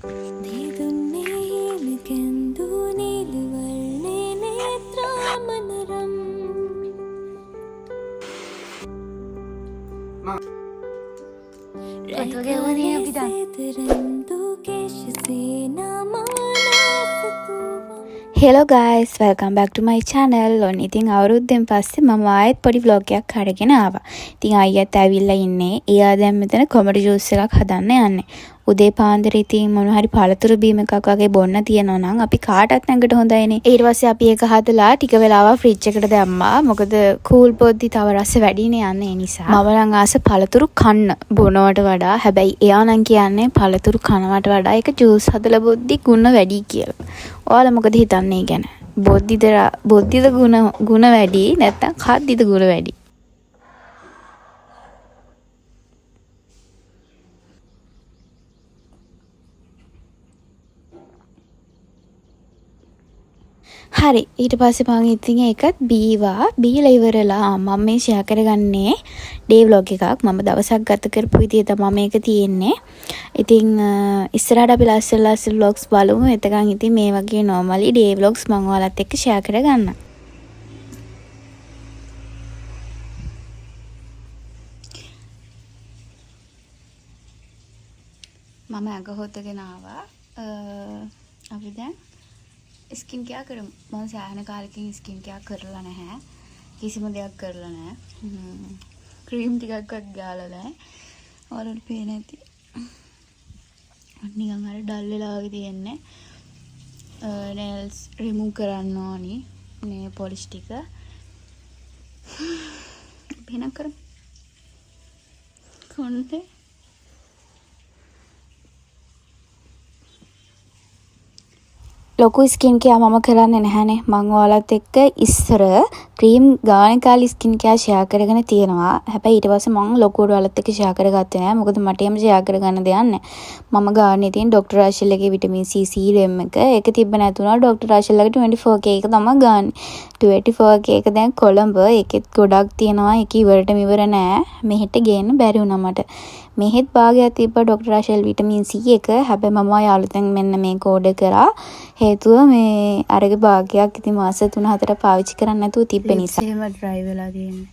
Hello guys, welcome back to my channel. ඔන්න ඉතින් අවුරුද්දෙන් පස්සේ මම ආයෙත් පොඩි vlog එකක් අරගෙන ආවා. ඉතින් අයියත් ඇවිල්ලා ඉන්නේ. එයා දැන් මෙතන කොමඩි ජූස් එකක් හදන්න යන්නේ. උදේ පාන්දර ඉතින් මොන හරි පළතුරු බීම එකක් වගේ බොන්න තියනවා නම් අපි කාටත් නැඟට හොඳයිනේ. ඊට පස්සේ අපි ඒක හදලා ටික වෙලාවක් ෆ්‍රිජ් එකට දැම්මා. මොකද කූල් පොද්දි තව රස වැඩිනේ යන්නේ ඒ නිසා. මම නම් ආස පළතුරු කන්න බොනවට වඩා. හැබැයි එයා නම් කියන්නේ පළතුරු කනවට වඩා ඒක ජූස් හදලා බොද්දි ගුණ වැඩි කියලා. ඔයාලා මොකද හිතන්නේ ගැන? බොද්දිද ගුණ වැඩි නැත්නම් කද්දිද ගුණ වැඩි? හරි ඊට පස්සේ මම ඉතින් ඒකත් බීලා ඉවරලා මම මේ ෂෙයා කරගන්නේ ඩේ ව්ලොග් එකක්. මම දවසක් ගත කරපු විදිය තමයි මේක තියෙන්නේ. ඉතින් ඉස්සරහට අපි ලස්සන vlogs බලමු. එතකන් ඉතින් මේ වගේ normally ඩේ vlogs මම ඔයාලත් එක්ක ෂෙයා කරගන්නම්. මම අඟ හොතගෙන ආවා. අපි දැන් ස්කින් කෙයාර් කරමු. මම සෑහෙන කාලෙකින් ස්කින් කෙයාර් කරලා නැහැ. කිසිම දෙයක් කරලා නැහැ. ක්‍රීම් ටිකක්වත් ගාලා නැහැ. ඔයාලට පේන්නේ නැති. නිකන් අර ඩල් වෙලා වගේ තියෙන්නේ. nails remove කරන්න ඕනි. nail polish ටික. වෙන කරමු. කොහොමද? ලොකු ස්කින් කෙයාර් මම කරන්නේ නැහැනේ. මම ඔයාලත් එක්ක ඉස්සර ක්‍රීම් ගාන කාලේ ස්කින් කෙයාර් ෂෙයා කරගෙන තියෙනවා. හැබැයි ඊට පස්සේ මම ලොකුවට ඔයාලත් එක්ක ෂෙයා කරගත්තේ නැහැ. මොකද මට එහෙම ෂෙයා කරගන්න දෙයක් නැහැ. මම ගානේ තියෙන ඩොක්ටර් රාෂල්ගේ විටමින් C සීරම් එක. ඒක තිබ්බ නැතුණා ඩොක්ටර් රාෂල්ගේ 24K එක තමයි ගාන්නේ. 24K එක දැන් කොළඹ ඒකෙත් ගොඩක් තියෙනවා. ඒක ඉවරටම ඉවර නෑ. මෙහෙට ගේන්න බැරි වුණා මට. මෙහෙත් භාගයක් තිබ්බා ඩොක්ටර් රාෂල් විටමින් C එක. හැබැයි මම යාළුවෙන් මෙන්න මේක ඕඩර් කරා. හේතුව මේ අරගේ භාගයක් ඉතින් මාස 3-4 පාවිච්චි කරන්න නැතුව තිබ්බ නිසා. එහෙම ඩ්‍රයි වෙලා තියෙන්නේ.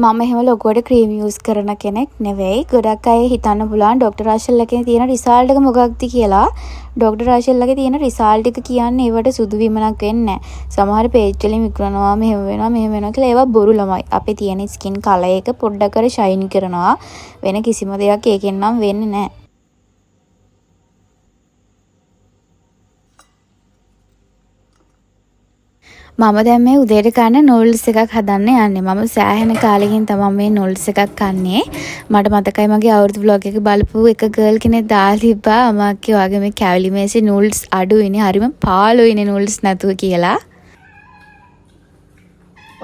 මම එහෙම ලොකුවට ක්‍රීම් යූස් කරන කෙනෙක් නෙවෙයි. ගොඩක් අය හිතන්න පුළුවන් ඩොක්ටර් රාෂල් එකේ තියෙන රිසල්ට් එක මොකක්ද කියලා. ඩොක්ටර් රාෂල් එකේ තියෙන රිසල්ට් එක කියන්නේ ඒවට සුදු විමනක් වෙන්නේ නැහැ. සමහර පේජ් වලින් විකුණනවා මෙහෙම වෙනවා කියලා ඒවා බොරු ළමයි. අපේ තියෙන ස්කින් කලර් එක පොඩ්ඩක් අර ෂයින් කරනවා. වෙන කිසිම දෙයක් ඒකෙන් නම් වෙන්නේ නැහැ. මම දැන් මේ උදේට කන්න නූඩ්ල්ස් එකක් හදන්න යන්නේ. මම සෑහෙන කාලෙකින් තමයි මේ නූඩ්ල්ස් එකක් කන්නේ. මට මතකයි මගේ අවුරුදු vlog එක බලපු එක ගර්ල් කෙනෙක් දාලා තිබ්බා අමාක්කේ වගේ මේ කැවිලි මේසේ නූඩ්ල්ස් අඩුයිනේ. හරිම පාළුයිනේ නූඩ්ල්ස් නැතුව කියලා.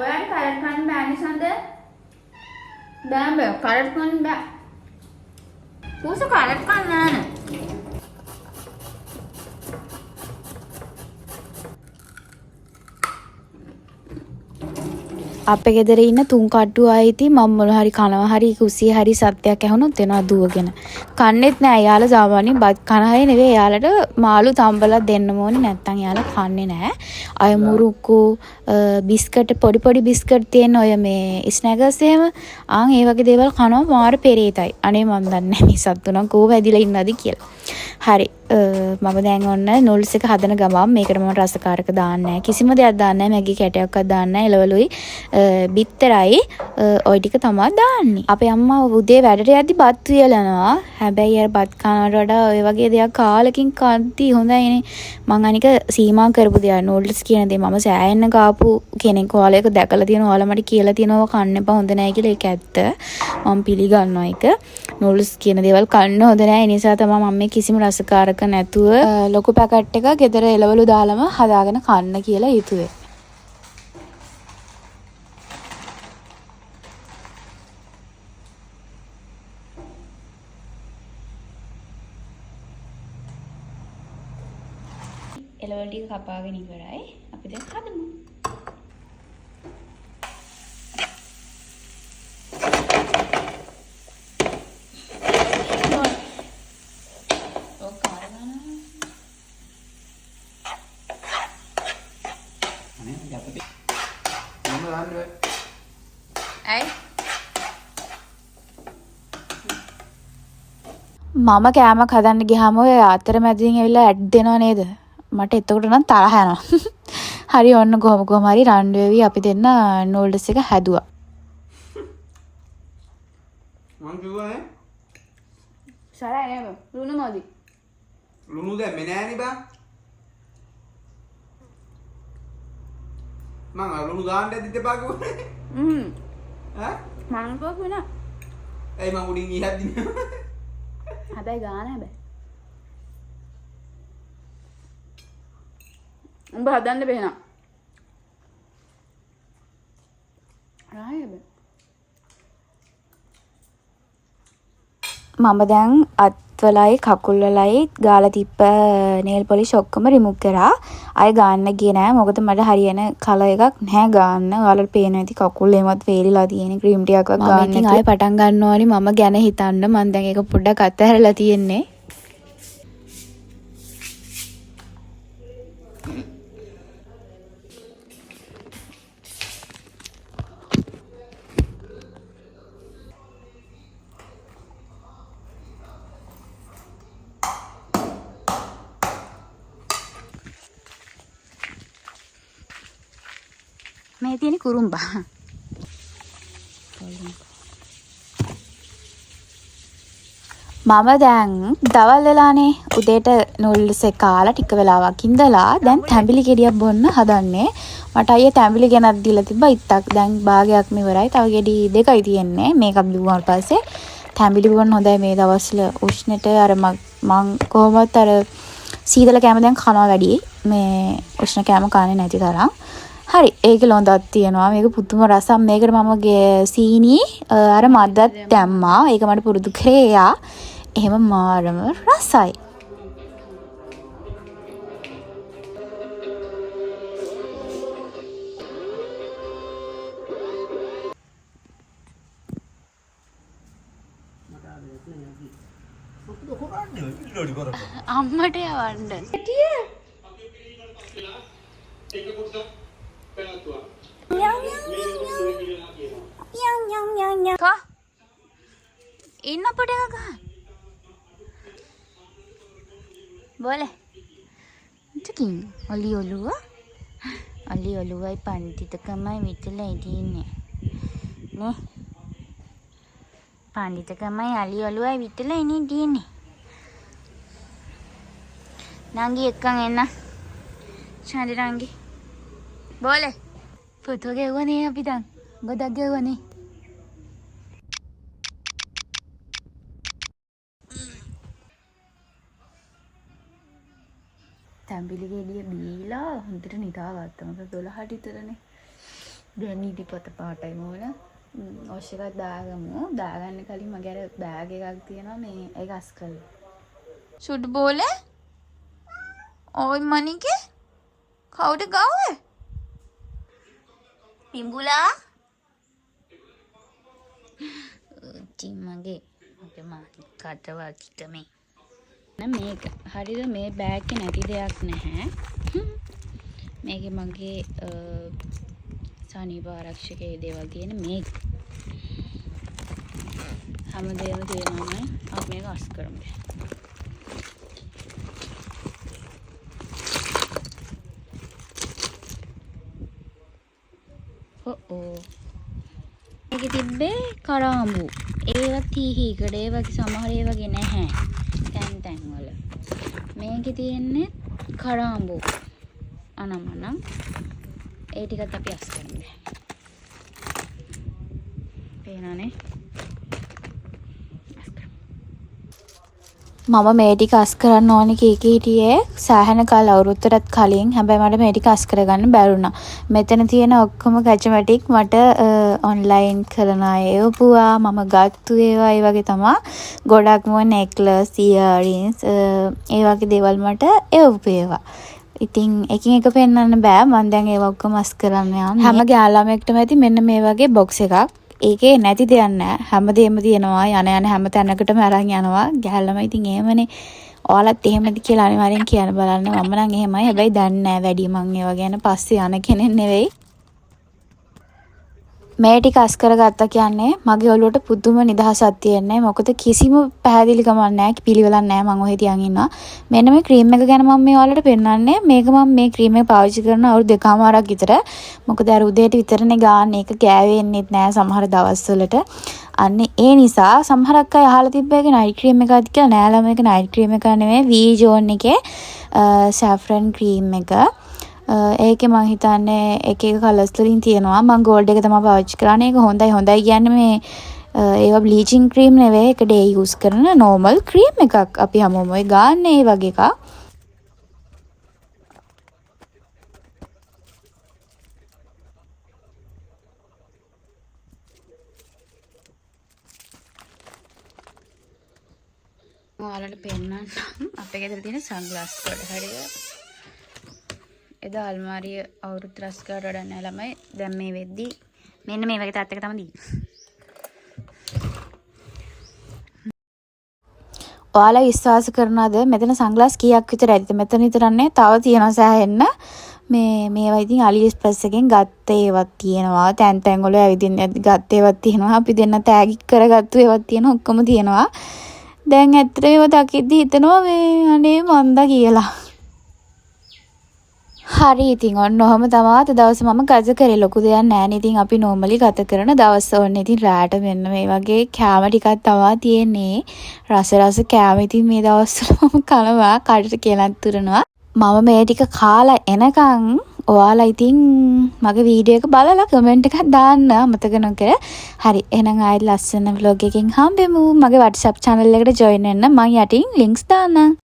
ඔයාලට කරට් කන්න බෑනේ සඳ? බෑ කරට් කන්න බෑ. පූස කරට් කන්න නෑ. අපේ ගෙදර ඉන්න තුන් කට්ටු අය ඉතින් මම මොන හරි කනවා හරි කුසිය හරි සත්‍යයක් ඇහුනොත් එනවා දුවගෙන. කන්නේත් නෑ. යාළුවා සාමාන්‍යයෙන් බත් කන අය නෙවෙයි. යාළුවට මාළු තම්බලා දෙන්න ඕනේ. නැත්තම් යාළුවා කන්නේ නෑ. අය මුරුක්කු බිස්කට් පොඩි බිස්කට් තියෙන ඔය මේ ස්නැකර්ස් එහෙම ආන් ඒ වගේ දේවල් කනවා මාර පෙරේතයි. අනේ මන් දන්නේ නෑ මේ සත්තුනම් කෝ වැදිලා ඉන්නවද කියලා. හරි මම දැන් ඔන්න නූඩ්ල්ස් එක හදන ගමන් මේකට මම රසකාරක දාන්නේ නැහැ. කිසිම දෙයක් දාන්නේ නැහැ. මැගි කැටයක්වත් දාන්නේ නැහැ. එළවලුයි බිත්තරයි ඔය ටික තමයි දාන්නේ. අපේ අම්මා උදේ වැඩට යද්දි බත් වියලනවා. හැබැයි අර බත් කනවට වඩා ඔය වගේ දේවල් කාලෙකින් කද්දි හොඳයිනේ. මං අනික සීමා කරපු දේවල් නූඩ්ල්ස් කියන දේ මම සෑහෙන්න කාපු කෙනෙක්. ඔයාලා ඒක දැකලා තියෙනවා. ඔයාලා මට කියලා තියෙනවා කන්න එපා හොඳ නැහැ කියලා. ඒක ඇත්ත. මම පිළිගන්නවා ඒක. නූඩ්ල්ස් කියන දේවල් කන්න හොඳ නැහැ. ඒ නිසා තමයි මම මේ කිසිම රසකාරක නැතුව ලොකු පැකට් එක ගෙදර එළවලු දාලම හදාගෙන කන්න කියලා හිතුවේ. එළවලු ටික කපාගෙන ඉවරයි. අපි දැන් හදමු. මම කෑමක් හදන්න ගියාම ඔය අතරමැදින් ඇවිල්ලා ඇඩ් දෙනව නේද? මට එතකොට නම් තරහ යනවා. හරි ඔන්න කොහොම හරි රණ්ඩු වෙවි අපි දෙන්න නූඩල්ස් එක හැදුවා. මං කිව්වනේ සරයි නේද? ලුණු මොදි. ලුණු දැම්මේ නෑනේ බං. මං ලුණු දාන්න ඇද්දි දෙපා කිව්වනේ. ඈ? මං කෝපේ නා. ඒ මං උඩින් ගියද්දි හැබැයි ගාන හැබැයි. උඹ හදන්න බේනා. රායබ. මම දැන් අත්වලයි කකුල් වලයි ගාලා තිබ්බ නේල් පොලිෂ් ඔක්කොම රිමූව් කරා. ආයෙ ගාන්න ගියේ නෑ. මොකද මට හරියන කලර් එකක් නැහැ ගාන්න. ඔයාලට පේනවා ඇති කකුල් එමත් වේලිලා තියෙන ක්‍රීම් ටිකක්වත් ගාන්න. ඉතින් ආයෙ පටන් ගන්නවානේ මම ගැන හිතන්න. මම දැන් ඒක පොඩ්ඩක් අතහැරලා තියෙන්නේ. මේ තියෙන කුරුම්බා. මම දැන් දවල් වෙලානේ උදේට නූඩල්ස් එක කාලා ටික වෙලාවක් ඉඳලා දැන් තැඹිලි ගෙඩියක් බොන්න හදන්නේ. මට අයියේ තැඹිලි ගෙනත් දීලා තිබ්බා ඉත්තක්. දැන් භාගයක්ම ඉවරයි. තව ගෙඩි දෙකයි තියෙන්නේ. මේකත් බිව්වාට පස්සේ තැඹිලි බොන්න හොඳයි මේ දවස්වල උෂ්ණෙට අර මං කොහොමවත් අර සීතල කෑම දැන් කනවා වැඩි. මේ උෂ්ණ කෑම කන්නේ නැති තරම්. හරි ඒක ලොඳක් තියෙනවා මේක පුදුම රසක් මේකට මම සීනි අර මද්දත් දැම්මා ඒක මට පුරුදු කරේයා එහෙම මාරම රසයි අම්මට යවන්න Kak, ini apa dia kak? Boleh. Itu king, oli olua, panti tekamai mitulai di ini. Nih, panti tekamai oli olua mitulai ini di ini. Nanggi ekang enak, cari nanggi. Boleh. Foto ගැව්වා නේ අපි දැන්. ගොඩක් ගැව්වා නේ. තැඹිලි ගෙඩිය බීලා හොඳට නිදාගත්තා. මොකද 12ට විතරනේ. දැන් නිදිපත පාටයි මොන. ඔෂ් එකක් දාගමු. දාගන්න කලින් මගේ අර බෑග් එකක් තියෙනවා මේ ඒක අස් කරලා. සුඩ් බෝලේ? ඔය මණිකේ? කවුද ගාවේ? පිඹුලා මගේ කටවල්ට මේ මේක හරිද මේ බෑග් එක නැති දෙයක් නැහැ මේක මගේ සනීප ආරක්ෂකයේ දේවල් තියෙන මේක හැමදේම තියෙනවා අපි මේක අස් කරමු මේකේ තිබ්බේ කරාඹු ඒවා තීහිකට ඒ වගේ සමහර ඒ වගේ නැහැ තැන් වල මේකේ තියෙන්නේ කරාඹු අනමනම් ඒ ටිකත් අපි අස් කරමු පේනවනේ මම මේ ටික අස් කරන්න ඕනේ කීකී හිටියේ සාහන කාල අවුරුද්දටත් කලින් හැබැයි මට මේ ටික අස් කරගන්න බැරුණා. මෙතන තියෙන ඔක්කොම කැචමැටික් මට ඔන්ලයින් කරන අය එවපුවා මම ගත්තු ඒවා ඒ වගේ තමයි ගොඩක්ම නෙක්ලස් ඉයරින්ග්ස් ඒ වගේ දේවල් මට එවපු ඒවා. ඉතින් එකින් එක පෙන්වන්න බෑ මම දැන් ඒවා ඔක්කොම අස් කරන්න යනවා. හැම ගෑලාමෙක්ටම ඇති මෙන්න මේ වගේ බොක්ස් එකක්. ඒකේ නැති දෙයක් නැහැ. හැමදේම තියෙනවා. යන හැම තැනකටම අරන් යනවා. ගෑල්ලම ඉතින් එහෙමනේ. ඔයාලත් එහෙමද කියලා අනිවාර්යෙන් කියන්න බලන්න. මම නම් එහෙමයි. හැබැයි දන්නේ නැහැ වැඩි මං ඒවා ගැන පස්සේ යන කෙනෙක් නෙවෙයි. මේ ටික අස් කරගත්තා කියන්නේ මගේ ඔළුවට පුදුම නිදහසක් තියෙන්නේ. මොකද කිසිම පැහැදිලිකමක් නැහැ, පිළිවෙලක් නැහැ. මම ඔහෙ තියන් ඉන්නවා. මෙන්න මේ ක්‍රීම් එක ගැන මම මේ ඔයාලට පෙන්නන්නේ. මේක මම මේ ක්‍රීම් එක පාවිච්චි කරන අවුරුදු 2කමාරක් විතර. මොකද අර උදේට විතරනේ ගාන්නේ. ඒක ගෑවෙන්නෙත් නැහැ සමහර දවස්වලට. අන්න ඒ නිසා සමහරක් අය අහලා තිබ්බ එක නයිට් ක්‍රීම් එකක්ද කියලා. නෑ ළම එක නයිට් ක්‍රීම් එකක් නෙමෙයි. V Zone එකේ සැෆ්‍රන් ක්‍රීම් එක. ඒකේ මම හිතන්නේ එක කලර්ස් වලින් තියෙනවා. මම ගෝල්ඩ් එක තමයි පාවිච්චි කරන්නේ. ඒක හොඳයි කියන්නේ මේ ඒවා බ්ලීචින් ක්‍රීම් නෙවෙයි. ඒක ඩේ යූස් කරන නෝමල් ක්‍රීම් එකක්. අපි හැමෝම ඔය ගන්න ඒ වගේ එකක්. ඔයාලට පෙන්නන්නම් අපේ ගෙදර තියෙන සන්ග්ලාස් වල හරියට එදා අල්මාරිය අවුරුදු 30කට වඩා නැහැ ළමයි. දැන් මේ වෙද්දි මෙන්න මේ වගේ තාත්තක තමයි දී. ඔයාලා විශ්වාස කරනවද මෙතන සන්ග්ලාස් කීයක් විතර ඇද්ද? මෙතන විතරන්නේ තව තියෙනවා සෑහෙන්න. මේවා ඉතින් AliExpress එකෙන් ගත්ත ඒවත් තියෙනවා. තැන් තැන් වල ඇවිදින්න ගත්ත ඒවත් තියෙනවා. අපි දෙන්න තෑගි කරගත්තු ඒවත් තියෙනවා. ඔක්කොම තියෙනවා. දැන් ඇත්තට මේව දකිද්දි හිතනවා මේ අනේ මන්ද කියලා. හරි ඉතින් ඔන්න ඔහම තමයි අද දවසේ මම ගත කරේ. ලොකු දෙයක් නෑනේ. ඉතින් අපි normally ගත කරන දවස් වල ඉතින් රාට මෙන්න මේ වගේ කෑම ටිකක් තමයි තියෙන්නේ. රස කෑම ඉතින් මේ දවස්වල මම කනවා කඩට කියලාත් තුරනවා. මම මේ ටික කාලා එනකන් ඔයාලා ඉතින් මගේ වීඩියෝ එක බලලා කමෙන්ට් එකක් දාන්න අමතක නොකර. හරි එහෙනම් ආයෙත් ලස්සන vlog එකකින් හම්බෙමු. මගේ WhatsApp channel එකට join වෙන්න මම යටින් links දාන්නම්.